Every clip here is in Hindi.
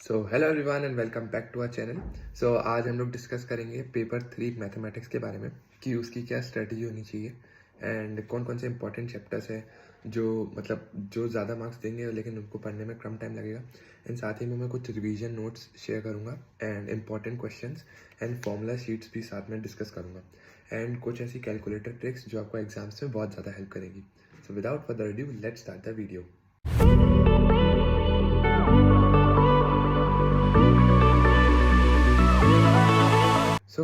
Hello everyone and welcome back to our channel. आज हम लोग डिस्कस करेंगे पेपर 3 मैथमेटिक्स के बारे में कि उसकी क्या स्ट्रेटजी होनी चाहिए एंड कौन कौन से इंपॉर्टेंट चैप्टर्स हैं जो जो ज़्यादा मार्क्स देंगे लेकिन उनको पढ़ने में कम टाइम लगेगा। एंड साथ ही में मैं कुछ रिवीजन नोट्स शेयर करूँगा and important questions and formula sheets भी साथ में डिस्कस करूँगा एंड कुछ ऐसी कैलकुलेटर ट्रिक्स जो आपको एग्जाम्स में बहुत ज़्यादा हेल्प करेगी। So without further adieu let's start the video.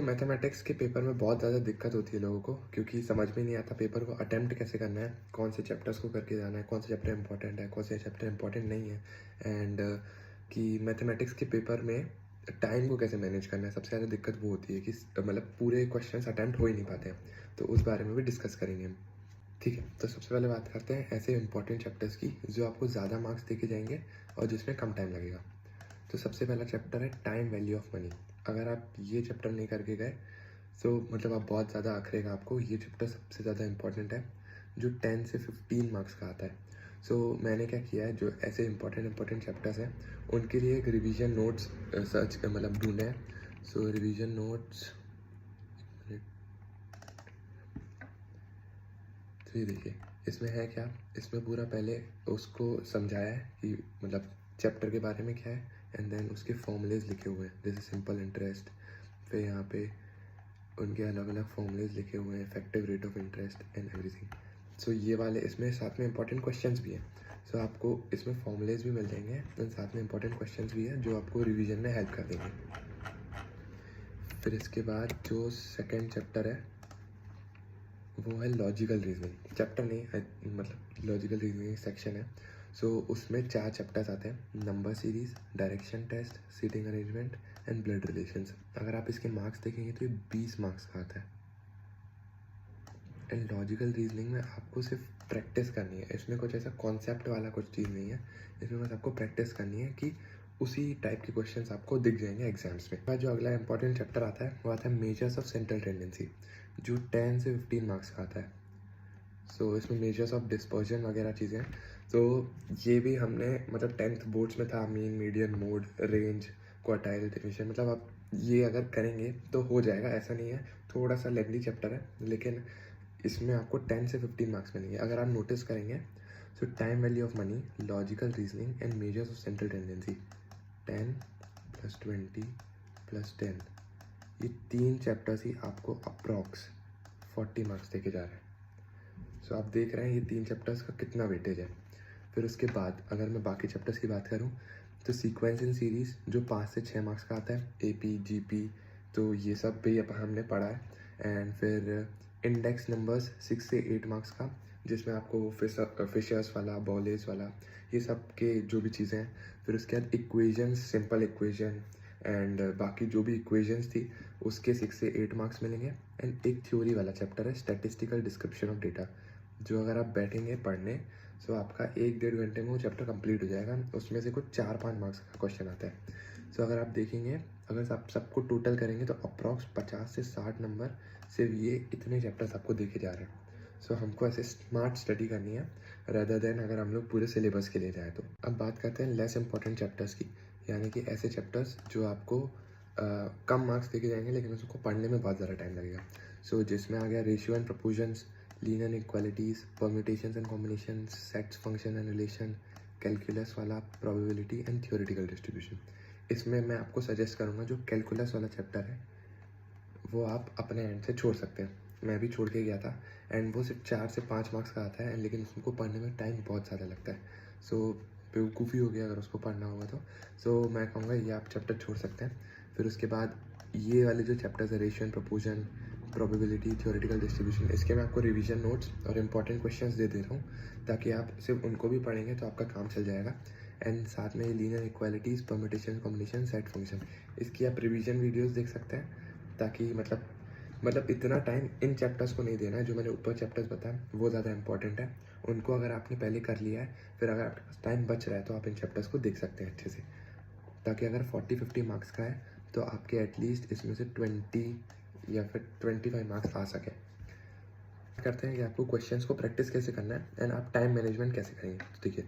Mathematics के पेपर में बहुत ज़्यादा दिक्कत होती है लोगों को, क्योंकि समझ में नहीं आता पेपर को अटेम्प्ट कैसे करना है, कौन से चैप्टर्स को करके जाना है, कौन से चैप्टर इंपॉर्टेंट है, कौन से चैप्टर इंपॉर्टेंट नहीं है एंड कि मैथमेटिक्स के पेपर में टाइम को कैसे मैनेज करना है। सबसे ज़्यादा दिक्कत वो होती है कि पूरे क्वेश्चन अटैम्प्ट हो ही नहीं पाते हैं, तो उस बारे में भी डिस्कस करेंगे हम। ठीक है, तो सबसे पहले बात करते हैं ऐसे इंपॉर्टेंट चैप्टर्स की जो आपको ज़्यादा मार्क्स देके जाएंगे और जिसमें कम टाइम लगेगा। तो सबसे पहला चैप्टर है टाइम वैल्यू ऑफ मनी। अगर आप ये चैप्टर नहीं करके गए तो आप बहुत ज़्यादा आखिरेगा आपको। ये चैप्टर सबसे ज़्यादा इंपॉर्टेंट है जो 10 से 15 मार्क्स का आता है। मैंने क्या किया है, जो ऐसे इंपॉर्टेंट चैप्टर्स हैं उनके लिए एक रिवीजन नोट्स सर्च ढूंढे हैं। रिवीजन नोट्स, तो ये देखिए इसमें है क्या, इसमें पूरा पहले उसको समझाया है कि चैप्टर के बारे में क्या है एंड देन उसके फॉर्मूलेज लिखे हुए हैं, जैसे सिंपल इंटरेस्ट। फिर यहाँ पे उनके अलग अलग फॉर्मूलेज लिखे हुए हैं, effective rate of interest and everything. ये वाले इसमें साथ में इंपॉर्टेंट क्वेश्चंस भी हैं। आपको इसमें फॉर्मूलेज भी मिल जाएंगे एंड साथ में इंपॉर्टेंट क्वेश्चंस भी हैं जो आपको रिवीजन में हेल्प कर देंगे। फिर इसके बाद जो सेकेंड चैप्टर है वो है लॉजिकल रीजनिंग। चैप्टर नहीं, लॉजिकल रीजनिंग सेक्शन है। उसमें 4 चैप्टर्स आते हैं, number series, direction test, seating arrangement and blood relations. अगर आप इसके मार्क्स देखेंगे तो ये 20 मार्क्स का आता है। एंड लॉजिकल रीजनिंग में आपको सिर्फ प्रैक्टिस करनी है, इसमें कुछ ऐसा कॉन्सेप्ट वाला कुछ चीज़ नहीं है। इसमें बस आपको प्रैक्टिस करनी है कि उसी टाइप के क्वेश्चंस आपको दिख जाएंगे एग्जाम्स में। जो अगला इंपॉर्टेंट चैप्टर आता है वो आता है मेजर्स ऑफ सेंट्रल टेंडेंसी, जो 10 से 15 मार्क्स का आता है। इसमें मेजर्स ऑफ डिस्पर्जन वगैरह चीज़ें। ये भी हमने 10th बोर्ड्स में था, mean, median, mode, range, quartile, definition. आप ये अगर करेंगे तो हो जाएगा, ऐसा नहीं है। थोड़ा सा लेंथी चैप्टर है लेकिन इसमें आपको 10 से 15 मार्क्स मिलेंगे अगर आप नोटिस करेंगे। Time value of money, logical reasoning and measures of central tendency, 10 + 20 + 10, ये 3 चैप्टर्स ही आपको अप्रॉक्स 40 मार्क्स देके जा रहे हैं। आप देख रहे हैं ये 3 चैप्टर्स का कितना वेटेज है। फिर उसके बाद अगर मैं बाकी चैप्टर्स की बात करूँ तो सीक्वेंस इन सीरीज़ जो 5 से 6 मार्क्स का आता है, AP, GP, तो ये सब भी अब हमने पढ़ा है। एंड फिर इंडेक्स नंबर्स 6 से 8 मार्क्स का, जिसमें आपको फिशर्स वाला, बॉलेज वाला, ये सब के जो भी चीज़ें हैं। फिर उसके बाद इक्वेशंस, सिंपल इक्वेशन एंड बाकी जो भी इक्वेशंस थी उसके 6 से 8 मार्क्स मिलेंगे। एंड एक थ्योरी वाला चैप्टर है, स्टैटिस्टिकल डिस्क्रिप्शन ऑफ डेटा, जो अगर आप बैठेंगे पढ़ने आपका 1-1.5 घंटे में वो चैप्टर कंप्लीट हो जाएगा। उसमें से कुछ 4-5 मार्क्स का क्वेश्चन आता है। अगर आप देखेंगे, अगर आप सबको टोटल करेंगे तो अप्रॉक्स 50 से 60 नंबर सिर्फ ये इतने चैप्टर्स आपको देखे जा रहे हैं। हमको ऐसे स्मार्ट स्टडी करनी है रदर देन अगर हम लोग पूरे सिलेबस के लिए जाए तो। अब बात करते हैं लेस इंपॉर्टेंट चैप्टर्स की, यानी कि ऐसे चैप्टर्स जो आपको कम मार्क्स देके जाएंगे लेकिन उसको पढ़ने में बहुत ज़्यादा टाइम लगेगा। जिसमें आ गया ratio and proportions, linear equalities, permutations and combinations, sets, function and relation, calculus वाला, प्रोबेबिलिटी एंड थ्योरेटिकल डिस्ट्रीब्यूशन। इसमें मैं आपको सजेस्ट करूँगा जो कैलकुलस वाला चैप्टर है वो आप अपने एंड से छोड़ सकते हैं। मैं भी छोड़ के गया था एंड वो सिर्फ 4 से 5 मार्क्स का आता है लेकिन उसको पढ़ने में टाइम बहुत ज़्यादा लगता है। बेवकूफ़ी हो गया अगर उसको पढ़ना होगा तो मैं कहूँगा ये आप चैप्टर छोड़ सकते हैं। फिर उसके बाद ये वाले जो चैप्टर्स है, ratio and proportion, probability, theoretical distribution, इसके मैं आपको रिवीजन नोट्स और इंपॉर्टेंट क्वेश्चंस दे रहा हूँ ताकि आप सिर्फ उनको भी पढ़ेंगे तो आपका काम चल जाएगा। एंड साथ में linear equalities, permutation, combination, set function, इसकी आप रिवीजन वीडियोस देख सकते हैं ताकि इतना टाइम इन चैप्टर्स को नहीं देना है। जो मैंने ऊपर चैप्टर्स बताया वो ज़्यादा इंपॉर्टेंट है, उनको अगर आपने पहले कर लिया है फिर अगर आपके पास टाइम बच रहा है तो आप इन चैप्टर्स को देख सकते हैं अच्छे से, ताकि अगर 40-50 मार्क्स का है तो आपके एटलीस्ट इसमें से 20 या फिर 25 मार्क्स आ सके। करते हैं कि आपको क्वेश्चंस को प्रैक्टिस कैसे करना है एंड आप टाइम मैनेजमेंट कैसे करेंगे। तो देखिए,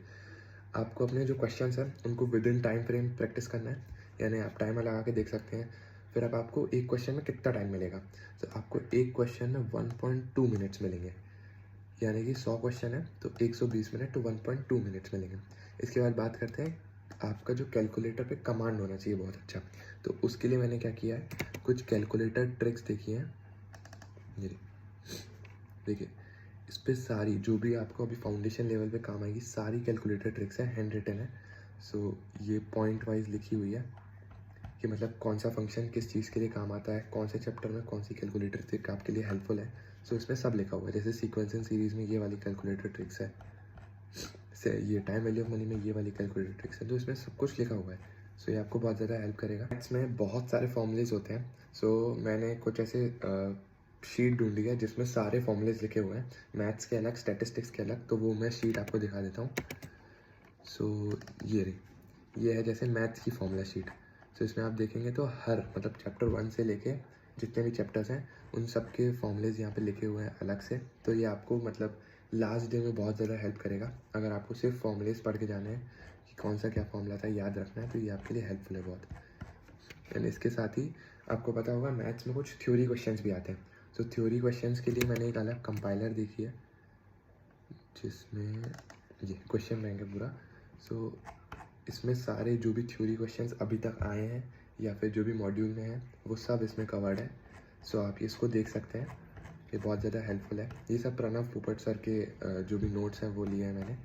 आपको अपने जो क्वेश्चंस हैं उनको with in time frame practice करना है, यानी आप टाइमर लगा के देख सकते हैं। फिर अब आपको एक क्वेश्चन में कितना टाइम मिलेगा, तो आपको एक क्वेश्चन में 1.2 मिनट्स मिलेंगे, यानी कि 100 क्वेश्चन है तो 120 मिनट तो 1.2 मिनट्स मिलेंगे। इसके बाद बात करते हैं, आपका जो कैलकुलेटर पे कमांड होना चाहिए बहुत अच्छा। तो उसके लिए मैंने क्या किया है, कुछ कैलकुलेटर ट्रिक्स देखी हैं। ये देखिए, इस पे सारी जो भी आपको अभी फाउंडेशन लेवल पे काम आएगी सारी कैलकुलेटर ट्रिक्स है, हैंड रिटन है। सो ये पॉइंट वाइज लिखी हुई है कि मतलब कौन सा फंक्शन किस चीज़ के लिए काम आता है, कौन से चैप्टर में कौन सी कैलकुलेटर ट्रिक आपके लिए हेल्पफुल है। सो इसमें सब लिखा हुआ है, जैसे सीक्वेंसिंग सीरीज़ में ये वाली कैलकुलेटर ट्रिक्स है, से ये टाइम वैल्यू ऑफ मनी में ये वाली कैलकुलेटर ट्रिक्स है, तो इसमें सब कुछ लिखा हुआ है। सो ये आपको बहुत ज़्यादा हेल्प करेगा। मैथ्स में बहुत सारे फॉर्मूलेज होते हैं, सो मैंने कुछ ऐसे शीट ढूंढी है जिसमें सारे फॉर्मूलेज लिखे हुए हैं, मैथ्स के अलग स्टैटिस्टिक्स के अलग, तो वो मैं शीट आपको दिखा देता हूँ। सो ये रही, ये है जैसे मैथ्स की फॉर्मूला शीट। सो इसमें आप देखेंगे तो हर मतलब चैप्टर 1 से लेके जितने भी चैप्टर्स हैं उन सब के फॉर्मूलेज यहाँ पे लिखे हुए हैं अलग से। तो ये आपको मतलब लास्ट डे में बहुत ज़्यादा हेल्प करेगा। अगर आपको सिर्फ फॉर्मूलेज पढ़ के जाने हैं कि कौन सा क्या फॉर्मूला था याद रखना है, तो ये आपके लिए हेल्पफुल है बहुत। एंड इसके साथ ही आपको पता होगा मैथ्स में कुछ थ्योरी क्वेश्चंस भी आते हैं। सो थ्योरी क्वेश्चंस के लिए मैंने एक अलग कंपाइलर देखी है जिसमें ये क्वेश्चन बैंक है पूरा। सो इसमें सारे जो भी थ्योरी क्वेश्चंस अभी तक आए हैं या फिर जो भी मॉड्यूल में हैं वो सब इसमें कवर्ड है। सो आप इसको देख सकते हैं, ये बहुत ज़्यादा हेल्पफुल है। ये सब प्रणव पोपट सर के जो भी नोट्स हैं वो लिए हैं मैंने।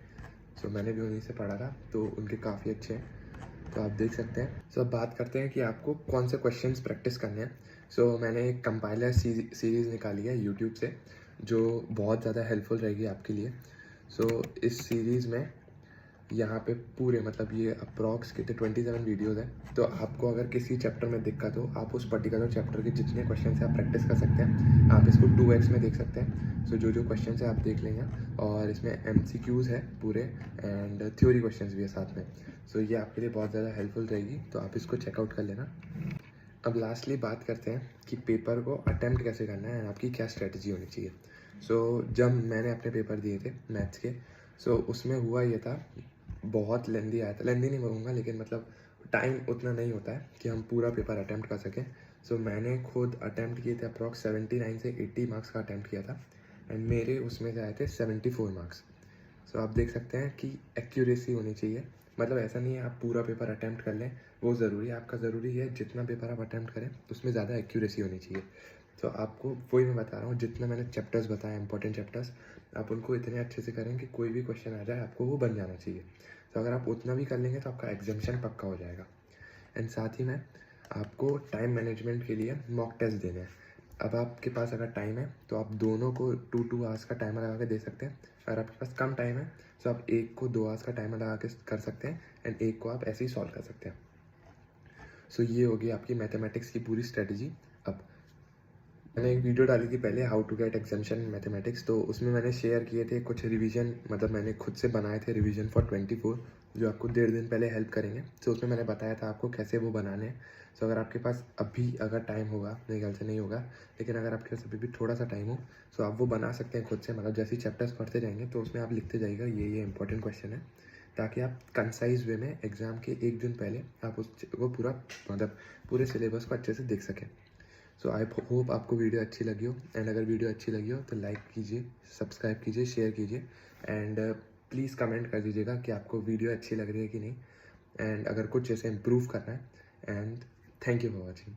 सो मैंने भी उन्हीं से पढ़ा था, तो उनके काफ़ी अच्छे हैं, तो आप देख सकते हैं। सो अब बात करते हैं कि आपको कौन से क्वेश्चंस प्रैक्टिस करने हैं। सो मैंने एक कंपाइलर सीरीज़ निकाली है यूट्यूब से जो बहुत ज़्यादा हेल्पफुल रहेगी आपके लिए। सो इस सीरीज़ में यहाँ पे पूरे मतलब ये अप्रॉक्स कितने 27 वीडियोज़ हैं। तो आपको अगर किसी चैप्टर में दिक्कत हो, आप उस पर्टिकुलर चैप्टर के जितने क्वेश्चन से आप प्रैक्टिस कर सकते हैं, आप इसको 2x में देख सकते हैं। सो जो जो क्वेश्चन है आप देख लेंगे, और इसमें MCQs है पूरे एंड थ्योरी क्वेश्चन भी है साथ में। सो ये आपके लिए बहुत ज़्यादा हेल्पफुल रहेगी, तो आप इसको चेकआउट कर लेना। अब लास्टली बात करते हैं कि पेपर को अटैम्प्ट कैसे करना है एंड आपकी क्या स्ट्रेटजी होनी चाहिए। सो जब मैंने अपने पेपर दिए थे मैथ्स के, सो उसमें हुआ ये था, बहुत लेंदी आया था, लेंदी नहीं बोलूँगा लेकिन मतलब टाइम उतना नहीं होता है कि हम पूरा पेपर अटैम्प्ट कर सकें। सो मैंने खुद अटैम्प्ट किए थे अप्रॉक्स 79 से 80 मार्क्स का अटैम्प्ट किया था, एंड मेरे उसमें से आए थे 74 मार्क्स। सो आप देख सकते हैं कि एक्यूरेसी होनी चाहिए, मतलब ऐसा नहीं है आप पूरा पेपर अटैम्प्ट कर लें, वो ज़रूरी है, आपका ज़रूरी है जितना पेपर आप अटैम्प्ट करें उसमें ज़्यादा एक्यूरेसी होनी चाहिए। तो आपको वही मैं बता रहा हूँ, जितना मैंने चैप्टर्स बताए इंपॉर्टेंट चैप्टर्स, आप उनको इतने अच्छे से करें कि कोई भी क्वेश्चन आ जाए आपको वो बन जाना चाहिए। तो अगर आप उतना भी कर लेंगे तो आपका एग्जामिशन पक्का हो जाएगा। एंड साथ ही में आपको टाइम मैनेजमेंट के लिए मॉक टेस्ट देने हैं। अब आपके पास अगर टाइम है तो आप दोनों को 2 आवर्स का टाइमर लगा के दे सकते हैं। अगर आपके पास कम टाइम है तो आप एक को 2 आवर्स का टाइमर लगा के कर सकते हैं, एंड एक को आप ऐसे ही सॉल्व कर सकते हैं। सो ये होगी आपकी मैथमेटिक्स की पूरी स्ट्रेटजी। अब मैंने एक वीडियो डाली थी पहले, how to get examination in mathematics, तो उसमें मैंने शेयर किए थे कुछ रिवीजन, मतलब मैंने खुद से बनाए थे रिवीजन फॉर 24 जो आपको 1.5 दिन पहले हेल्प करेंगे। तो उसमें मैंने बताया था आपको कैसे वो बनाने हैं। सो अगर आपके पास अभी अगर टाइम होगा, मेरे ख्याल से नहीं होगा, लेकिन अगर आपके पास अभी भी थोड़ा सा टाइम हो तो आप वो बना सकते हैं खुद से, मतलब जैसे चैप्टर्स पढ़ते जाएंगे तो उसमें आप लिखते जाइएगा ये इंपॉर्टेंट क्वेश्चन है, ताकि आप कंसाइज वे में एग्ज़ाम के एक दिन पहले आप उसको पूरा मतलब पूरे सिलेबस को अच्छे से देख सकें। सो आई होप आपको वीडियो अच्छी लगी हो, एंड अगर वीडियो अच्छी लगी हो तो लाइक कीजिए, सब्सक्राइब कीजिए, शेयर कीजिए, एंड प्लीज़ कमेंट कर दीजिएगा कि आपको वीडियो अच्छी लग रही है कि नहीं, एंड अगर कुछ जैसे इम्प्रूव करना है। And thank you for watching.